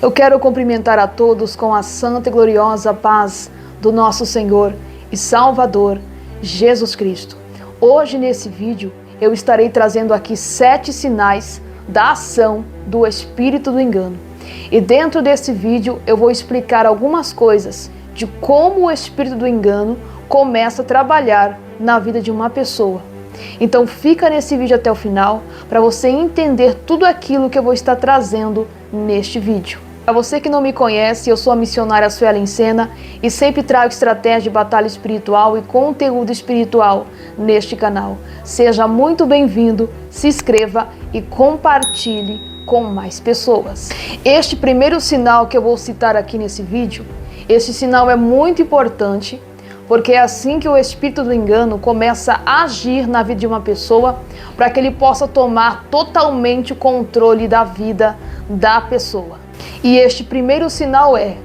Eu quero cumprimentar a todos com a santa e gloriosa paz do nosso Senhor e Salvador, Jesus Cristo. Hoje nesse vídeo eu estarei trazendo aqui 7 sinais da ação do espírito do engano. E dentro desse vídeo eu vou explicar algumas coisas de como o espírito do engano começa a trabalhar na vida de uma pessoa. Então fica nesse vídeo até o final para você entender tudo aquilo que eu vou estar trazendo neste vídeo. Para você que não me conhece, eu sou a missionária Suelen Sena e sempre trago estratégia de batalha espiritual e conteúdo espiritual neste canal. Seja muito bem-vindo, se inscreva e compartilhe com mais pessoas. Este primeiro sinal que eu vou citar aqui nesse vídeo, esse sinal é muito importante, porque é assim que o espírito do engano começa a agir na vida de uma pessoa, para que ele possa tomar totalmente o controle da vida da pessoa. E este primeiro sinal é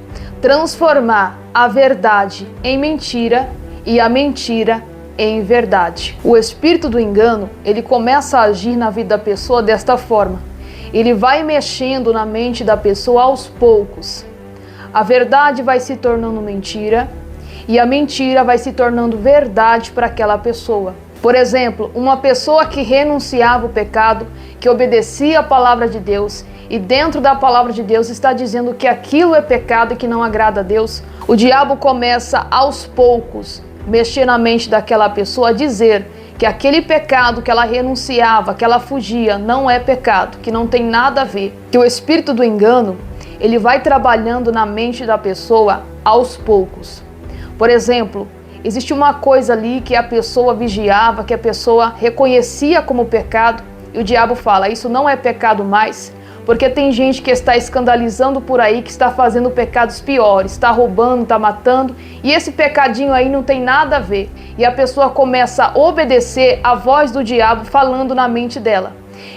transformar a verdade em mentira e a mentira em verdade. O espírito do engano, ele começa a agir na vida da pessoa desta forma. Ele vai mexendo na mente da pessoa aos poucos. A verdade vai se tornando mentira e a mentira vai se tornando verdade para aquela pessoa. Por exemplo, uma pessoa que renunciava ao pecado, que obedecia a palavra de Deus, e dentro da palavra de Deus está dizendo que aquilo é pecado e que não agrada a Deus, o diabo começa aos poucos mexer na mente daquela pessoa, a dizer que aquele pecado que ela renunciava, que ela fugia, não é pecado, que não tem nada a ver. Que o espírito do engano, ele vai trabalhando na mente da pessoa aos poucos. Por exemplo, existe uma coisa ali que a pessoa vigiava, que a pessoa reconhecia como pecado, e o diabo fala, isso não é pecado mais, porque tem gente que está escandalizando por aí, que está fazendo pecados piores, está roubando, está matando, e esse pecadinho aí não tem nada a ver. E a pessoa começa a obedecer a voz do diabo falando na mente dela.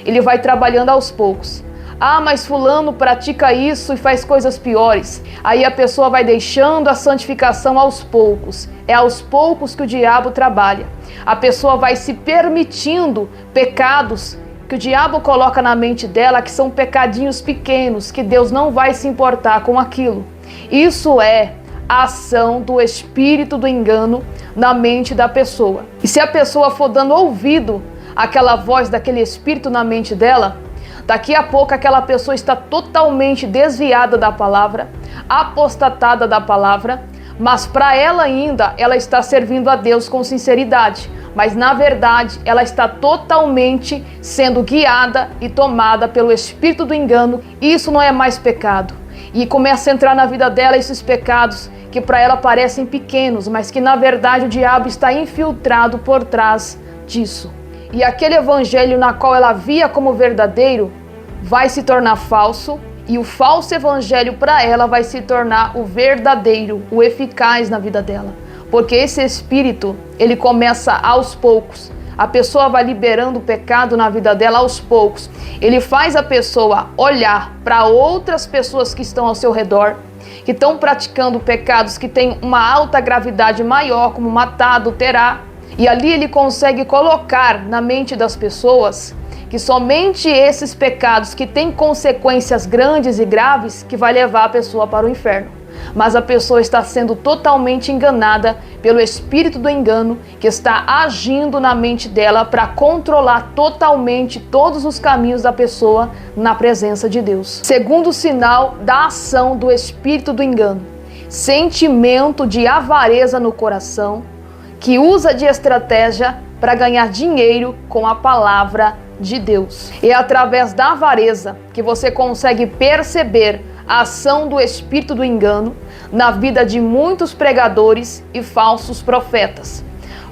Ele vai trabalhando aos poucos. Ah, mas fulano pratica isso e faz coisas piores. Aí a pessoa vai deixando a santificação aos poucos. É aos poucos que o diabo trabalha. A pessoa vai se permitindo pecados que o diabo coloca na mente dela, que são pecadinhos pequenos, que Deus não vai se importar com aquilo. Isso é a ação do espírito do engano na mente da pessoa. E se a pessoa for dando ouvido àquela voz daquele espírito na mente dela, daqui a pouco aquela pessoa está totalmente desviada da palavra, apostatada da palavra, mas para ela ainda, ela está servindo a Deus com sinceridade. Mas na verdade, ela está totalmente sendo guiada e tomada pelo espírito do engano. Isso não é mais pecado. E começa a entrar na vida dela esses pecados que para ela parecem pequenos, mas que na verdade o diabo está infiltrado por trás disso. E aquele evangelho na qual ela via como verdadeiro vai se tornar falso, e o falso evangelho para ela vai se tornar o verdadeiro, o eficaz na vida dela. Porque esse espírito, ele começa aos poucos. A pessoa vai liberando o pecado na vida dela aos poucos. Ele faz a pessoa olhar para outras pessoas que estão ao seu redor, que estão praticando pecados que têm uma alta gravidade maior, como matar, adulterar. E ali ele consegue colocar na mente das pessoas que somente esses pecados que têm consequências grandes e graves que vai levar a pessoa para o inferno. Mas a pessoa está sendo totalmente enganada pelo espírito do engano que está agindo na mente dela para controlar totalmente todos os caminhos da pessoa na presença de Deus. Segundo sinal da ação do espírito do engano, sentimento de avareza no coração, que usa de estratégia para ganhar dinheiro com a palavra de Deus. É através da avareza que você consegue perceber a ação do espírito do engano na vida de muitos pregadores e falsos profetas.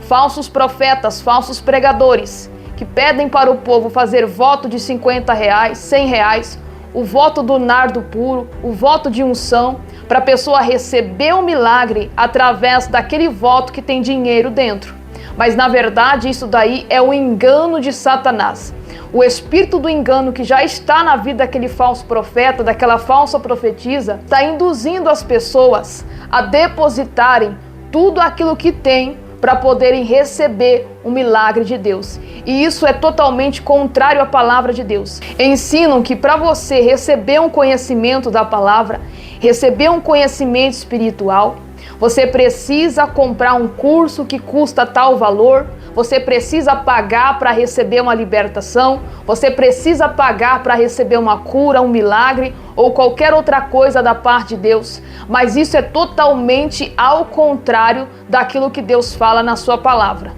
Falsos profetas, falsos pregadores, que pedem para o povo fazer voto de R$50, R$100, o voto do nardo puro, o voto de unção, para a pessoa receber o milagre através daquele voto que tem dinheiro dentro. Mas na verdade isso daí é o engano de Satanás. O espírito do engano que já está na vida daquele falso profeta, daquela falsa profetisa, está induzindo as pessoas a depositarem tudo aquilo que tem para poderem receber o milagre de Deus. E isso é totalmente contrário à palavra de Deus. Ensinam que para você receber um conhecimento da palavra, receber um conhecimento espiritual, você precisa comprar um curso que custa tal valor, você precisa pagar para receber uma libertação, você precisa pagar para receber uma cura, um milagre ou qualquer outra coisa da parte de Deus. Mas isso é totalmente ao contrário daquilo que Deus fala na sua palavra.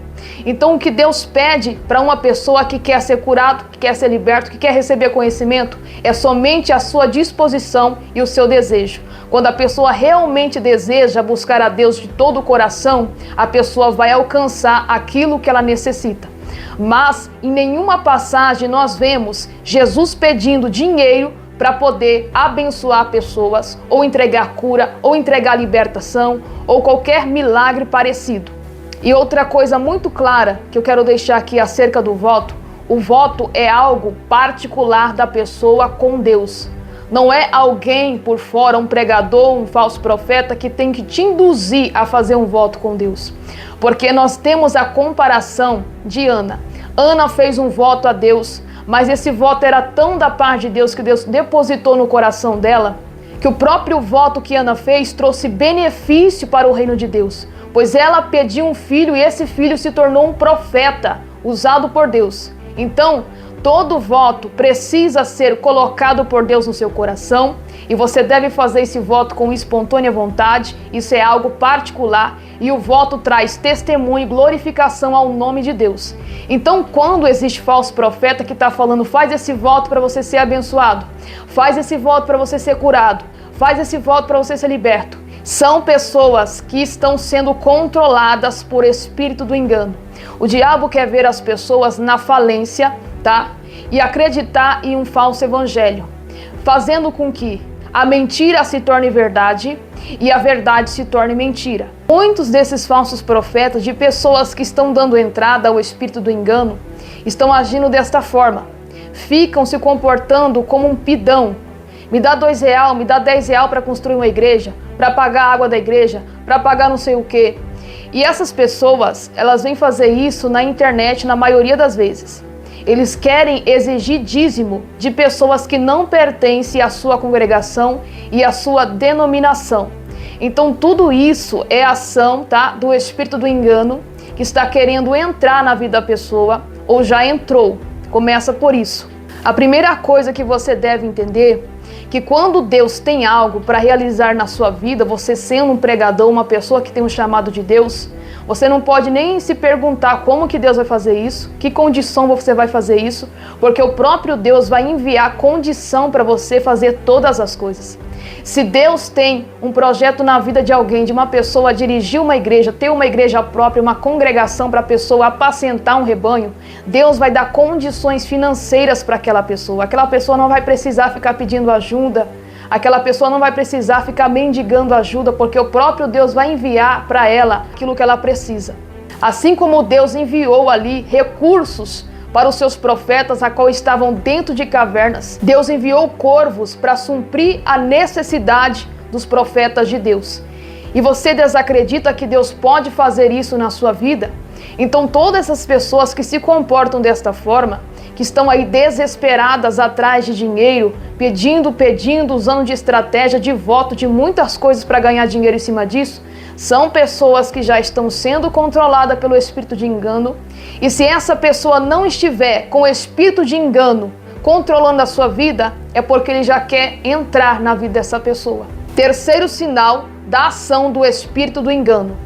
Então o que Deus pede para uma pessoa que quer ser curado, que quer ser liberto, que quer receber conhecimento, é somente a sua disposição e o seu desejo. Quando a pessoa realmente deseja buscar a Deus de todo o coração, a pessoa vai alcançar aquilo que ela necessita. Mas em nenhuma passagem nós vemos Jesus pedindo dinheiro para poder abençoar pessoas, ou entregar cura, ou entregar libertação, ou qualquer milagre parecido. E outra coisa muito clara que eu quero deixar aqui acerca do voto: o voto é algo particular da pessoa com Deus. Não é alguém por fora, um pregador, um falso profeta que tem que te induzir a fazer um voto com Deus. Porque nós temos a comparação de Ana. Ana fez um voto a Deus, mas esse voto era tão da parte de Deus que Deus depositou no coração dela, que o próprio voto que Ana fez trouxe benefício para o reino de Deus. Pois ela pediu um filho e esse filho se tornou um profeta usado por Deus. Então, todo voto precisa ser colocado por Deus no seu coração e você deve fazer esse voto com espontânea vontade. Isso é algo particular e o voto traz testemunho e glorificação ao nome de Deus. Então, quando existe falso profeta que está falando, faz esse voto para você ser abençoado, faz esse voto para você ser curado, faz esse voto para você ser liberto, são pessoas que estão sendo controladas por espírito do engano. O diabo quer ver as pessoas na falência, tá? E acreditar em um falso evangelho, fazendo com que a mentira se torne verdade e a verdade se torne mentira. Muitos desses falsos profetas, de pessoas que estão dando entrada ao espírito do engano, estão agindo desta forma. Ficam se comportando como um pidão. Me dá R$2, me dá R$10 para construir uma igreja, para pagar a água da igreja, para pagar não sei o quê. E essas pessoas, elas vêm fazer isso na internet na maioria das vezes. Eles querem exigir dízimo de pessoas que não pertencem à sua congregação e à sua denominação. Então tudo isso é ação, tá, do espírito do engano que está querendo entrar na vida da pessoa ou já entrou. Começa por isso. A primeira coisa que você deve entender que quando Deus tem algo para realizar na sua vida, você sendo um pregador, uma pessoa que tem um chamado de Deus, você não pode nem se perguntar como que Deus vai fazer isso, que condição você vai fazer isso, porque o próprio Deus vai enviar condição para você fazer todas as coisas. Se Deus tem um projeto na vida de alguém, de uma pessoa dirigir uma igreja, ter uma igreja própria, uma congregação para a pessoa apacentar um rebanho, Deus vai dar condições financeiras para aquela pessoa. Aquela pessoa não vai precisar ficar pedindo ajuda, aquela pessoa não vai precisar ficar mendigando ajuda, porque o próprio Deus vai enviar para ela aquilo que ela precisa. Assim como Deus enviou ali recursos para os seus profetas, a qual estavam dentro de cavernas, Deus enviou corvos para suprir a necessidade dos profetas de Deus. E você desacredita que Deus pode fazer isso na sua vida? Então todas essas pessoas que se comportam desta forma, que estão aí desesperadas atrás de dinheiro, pedindo, usando de estratégia, de voto, de muitas coisas para ganhar dinheiro em cima disso, são pessoas que já estão sendo controladas pelo espírito de engano. E se essa pessoa não estiver com o espírito de engano controlando a sua vida, é porque ele já quer entrar na vida dessa pessoa. Terceiro sinal da ação do espírito do engano: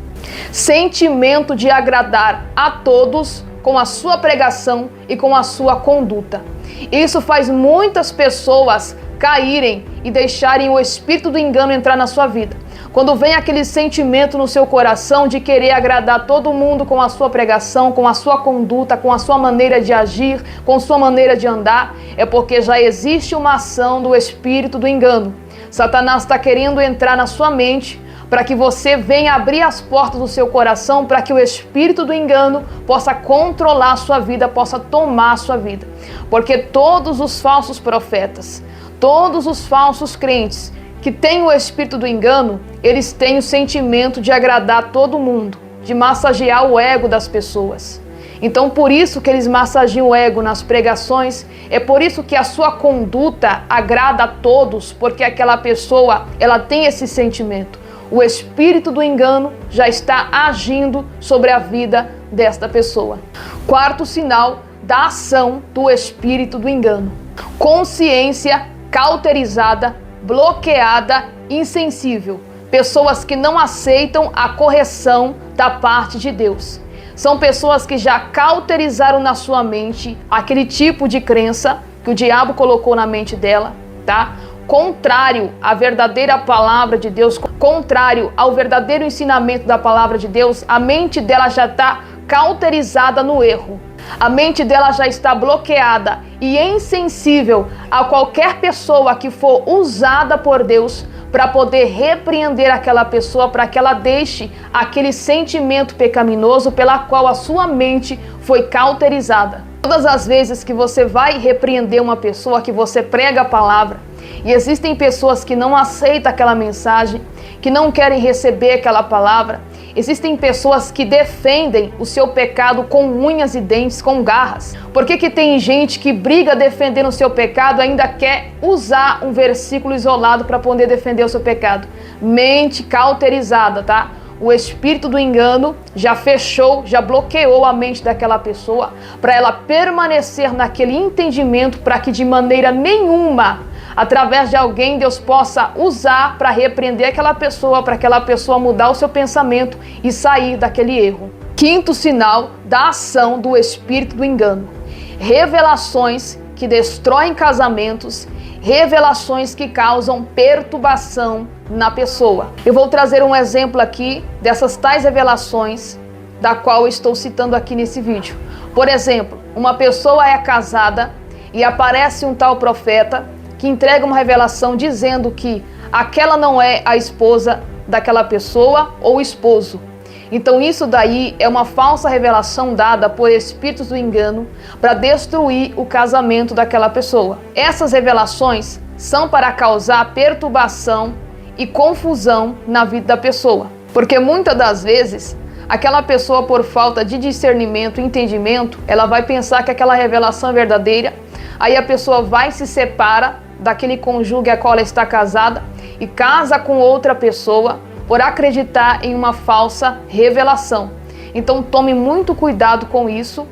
sentimento de agradar a todos com a sua pregação e com a sua conduta. Isso faz muitas pessoas caírem e deixarem o espírito do engano entrar na sua vida. Quando vem aquele sentimento no seu coração de querer agradar todo mundo com a sua pregação, com a sua conduta, com a sua maneira de agir, com a sua maneira de andar, é porque já existe uma ação do espírito do engano. Satanás está querendo entrar na sua mente para que você venha abrir as portas do seu coração, para que o espírito do engano possa controlar a sua vida, possa tomar a sua vida. Porque todos os falsos profetas, todos os falsos crentes que têm o espírito do engano, eles têm o sentimento de agradar todo mundo. de massagear o ego das pessoas. Então, por isso que eles massageiam o ego nas pregações, é por isso que a sua conduta agrada a todos, porque aquela pessoa, ela tem esse sentimento. O espírito do engano já está agindo sobre a vida desta pessoa. Quarto sinal da ação do espírito do engano: consciência cauterizada, bloqueada, insensível. Pessoas que não aceitam a correção da parte de Deus. São pessoas que já cauterizaram na sua mente aquele tipo de crença que o diabo colocou na mente dela, tá? Contrário à verdadeira palavra de Deus, contrário ao verdadeiro ensinamento da palavra de Deus, a mente dela já está cauterizada no erro. A mente dela já está bloqueada e insensível a qualquer pessoa que for usada por Deus para poder repreender aquela pessoa, para que ela deixe aquele sentimento pecaminoso pela qual a sua mente foi cauterizada. Todas as vezes que você vai repreender uma pessoa, que você prega a palavra, e existem pessoas que não aceitam aquela mensagem, que não querem receber aquela palavra, existem pessoas que defendem o seu pecado com unhas e dentes, com garras. Por que tem gente que briga defendendo o seu pecado e ainda quer usar um versículo isolado para poder defender o seu pecado? Mente cauterizada, tá? O espírito do engano já fechou, já bloqueou a mente daquela pessoa para ela permanecer naquele entendimento, para que de maneira nenhuma, através de alguém, Deus possa usar para repreender aquela pessoa, para aquela pessoa mudar o seu pensamento e sair daquele erro. Quinto sinal da ação do espírito do engano: revelações que destroem casamentos, revelações que causam perturbação na pessoa. Eu vou trazer um exemplo aqui dessas tais revelações da qual eu estou citando aqui nesse vídeo. Por exemplo, uma pessoa é casada e aparece um tal profeta que entrega uma revelação dizendo que aquela não é a esposa daquela pessoa ou esposo. Então isso daí é uma falsa revelação dada por espíritos do engano para destruir o casamento daquela pessoa. Essas revelações são para causar perturbação e confusão na vida da pessoa. Porque muitas das vezes, aquela pessoa, por falta de discernimento e entendimento, ela vai pensar que aquela revelação é verdadeira, aí a pessoa vai e se separa daquele cônjuge a qual ela está casada e casa com outra pessoa por acreditar em uma falsa revelação. Então tome muito cuidado com isso,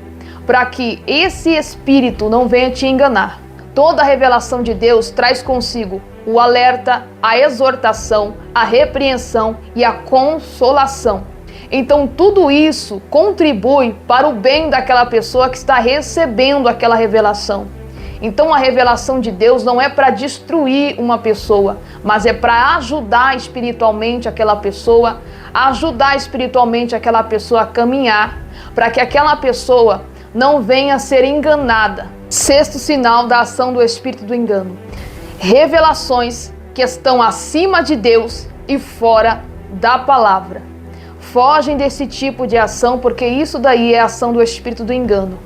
para que esse espírito não venha te enganar. Toda a revelação de Deus traz consigo o alerta, a exortação, a repreensão e a consolação. Então tudo isso contribui para o bem daquela pessoa que está recebendo aquela revelação. Então a revelação de Deus não é para destruir uma pessoa, mas é para ajudar espiritualmente aquela pessoa, ajudar espiritualmente aquela pessoa a caminhar, para que aquela pessoa não venha a ser enganada. Sexto sinal da ação do espírito do engano: revelações que estão acima de Deus e fora da palavra. Fogem desse tipo de ação, porque isso daí é a ação do espírito do engano.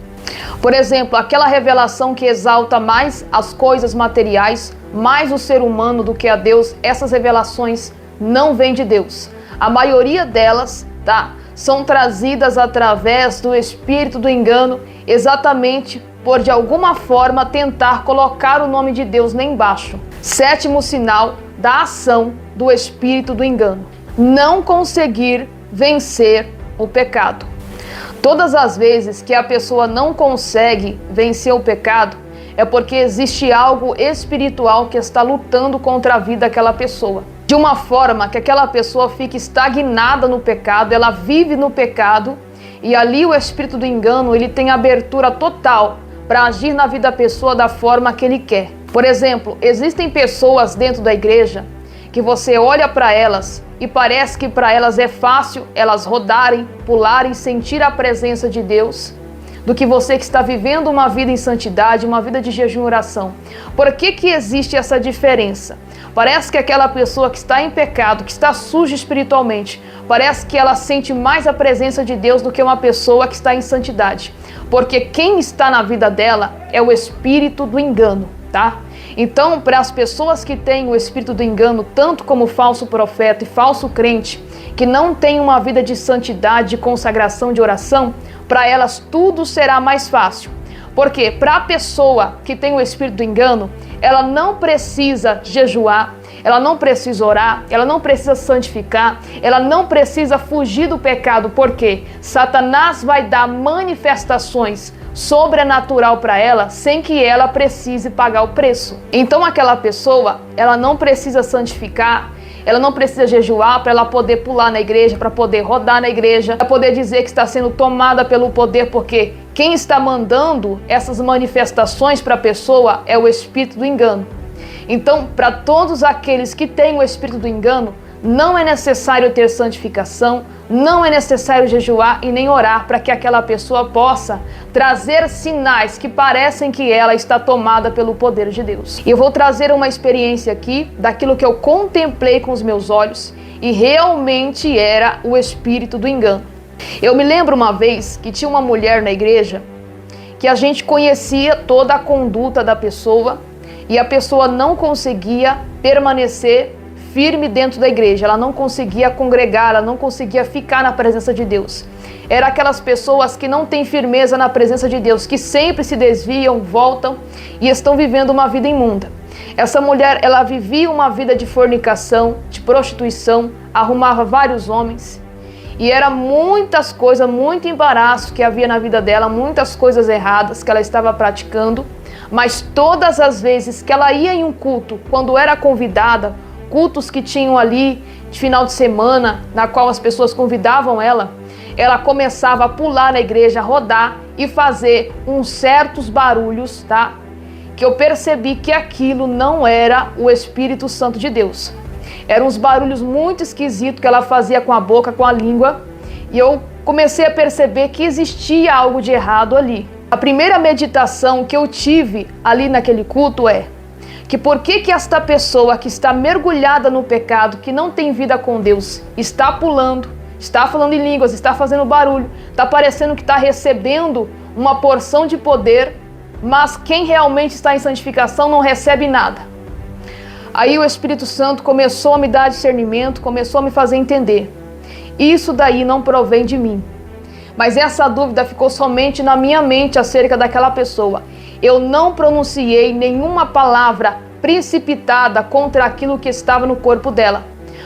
Por exemplo, aquela revelação que exalta mais as coisas materiais, mais o ser humano do que a Deus, essas revelações não vêm de Deus. A maioria delas, são trazidas através do espírito do engano, exatamente por de alguma forma tentar colocar o nome de Deus lá embaixo. Sétimo sinal da ação do espírito do engano: não conseguir vencer o pecado. Todas as vezes que a pessoa não consegue vencer o pecado, é porque existe algo espiritual que está lutando contra a vida daquela pessoa. De uma forma que aquela pessoa fique estagnada no pecado, ela vive no pecado, e ali o espírito do engano, ele tem abertura total para agir na vida da pessoa da forma que ele quer. Por exemplo, existem pessoas dentro da igreja que você olha para elas e parece que para elas é fácil elas rodarem, pularem, sentir a presença de Deus, do que você que está vivendo uma vida em santidade, uma vida de jejum e oração. Por que existe essa diferença? Parece que aquela pessoa que está em pecado, que está suja espiritualmente, parece que ela sente mais a presença de Deus do que uma pessoa que está em santidade. Porque quem está na vida dela é o espírito do engano, tá? Então, para as pessoas que têm o espírito do engano, tanto como falso profeta e falso crente, que não têm uma vida de santidade, de consagração, de oração, para elas tudo será mais fácil. Porque para a pessoa que tem o espírito do engano, ela não precisa jejuar, ela não precisa orar, ela não precisa santificar, ela não precisa fugir do pecado, porque Satanás vai dar manifestações sobrenatural para ela sem que ela precise pagar o preço. Então aquela pessoa, ela não precisa santificar, ela não precisa jejuar para ela poder pular na igreja, para poder rodar na igreja, para poder dizer que está sendo tomada pelo poder, porque quem está mandando essas manifestações para a pessoa é o espírito do engano. Então, para todos aqueles que têm o espírito do engano, não é necessário ter santificação, não é necessário jejuar e nem orar para que aquela pessoa possa trazer sinais que parecem que ela está tomada pelo poder de Deus. E eu vou trazer uma experiência aqui daquilo que eu contemplei com os meus olhos e realmente era o espírito do engano. Eu me lembro uma vez que tinha uma mulher na igreja que a gente conhecia toda a conduta da pessoa e a pessoa não conseguia permanecer firme dentro da igreja, ela não conseguia congregar, ela não conseguia ficar na presença de Deus. Era aquelas pessoas que não têm firmeza na presença de Deus, que sempre se desviam, voltam e estão vivendo uma vida imunda. Essa mulher, ela vivia uma vida de fornicação, de prostituição, arrumava vários homens e era muitas coisas, muito embaraço que havia na vida dela, muitas coisas erradas que ela estava praticando, mas todas as vezes que ela ia em um culto, quando era convidada, cultos que tinham ali de final de semana, na qual as pessoas convidavam ela começava a pular na igreja, a rodar e fazer uns certos barulhos, tá? Que eu percebi que aquilo não era o Espírito Santo de Deus. Eram uns barulhos muito esquisitos que ela fazia com a boca, com a língua, e eu comecei a perceber que existia algo de errado ali. A primeira meditação que eu tive ali naquele culto é que por que esta pessoa que está mergulhada no pecado, que não tem vida com Deus, está pulando, está falando em línguas, está fazendo barulho, está parecendo que está recebendo uma porção de poder, mas quem realmente está em santificação não recebe nada. Aí o Espírito Santo começou a me dar discernimento, começou a me fazer entender. Isso daí não provém de mim. Mas essa dúvida ficou somente na minha mente acerca daquela pessoa. Eu não pronunciei nenhuma palavra precipitada contra aquilo que estava no corpo dela.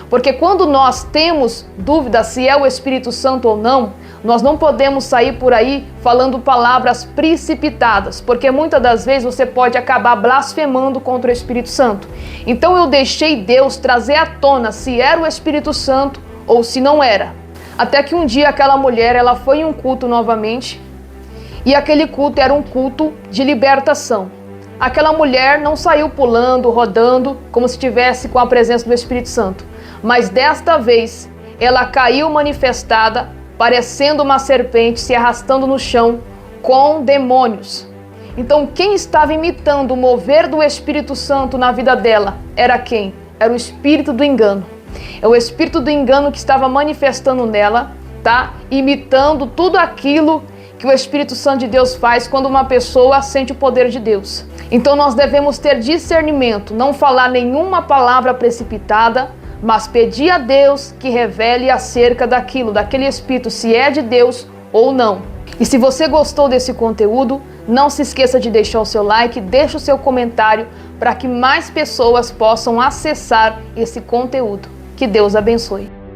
Porque quando nós temos dúvida se é o Espírito Santo ou não, nós não podemos sair por aí falando palavras precipitadas, porque muitas das vezes você pode acabar blasfemando contra o Espírito Santo. Então eu deixei Deus trazer à tona se era o Espírito Santo ou se não era. Até que um dia aquela mulher, ela foi em um culto novamente, e aquele culto era um culto de libertação. Aquela mulher não saiu pulando, rodando, como se estivesse com a presença do Espírito Santo. Mas desta vez, ela caiu manifestada, parecendo uma serpente, se arrastando no chão, com demônios. Então, quem estava imitando o mover do Espírito Santo na vida dela era quem? Era o espírito do engano. É o espírito do engano que estava manifestando nela, tá? Imitando tudo aquilo que o Espírito Santo de Deus faz quando uma pessoa sente o poder de Deus. Então nós devemos ter discernimento, não falar nenhuma palavra precipitada, mas pedir a Deus que revele acerca daquilo, daquele espírito, se é de Deus ou não. E se você gostou desse conteúdo, não se esqueça de deixar o seu like, deixa o seu comentário para que mais pessoas possam acessar esse conteúdo. Que Deus abençoe.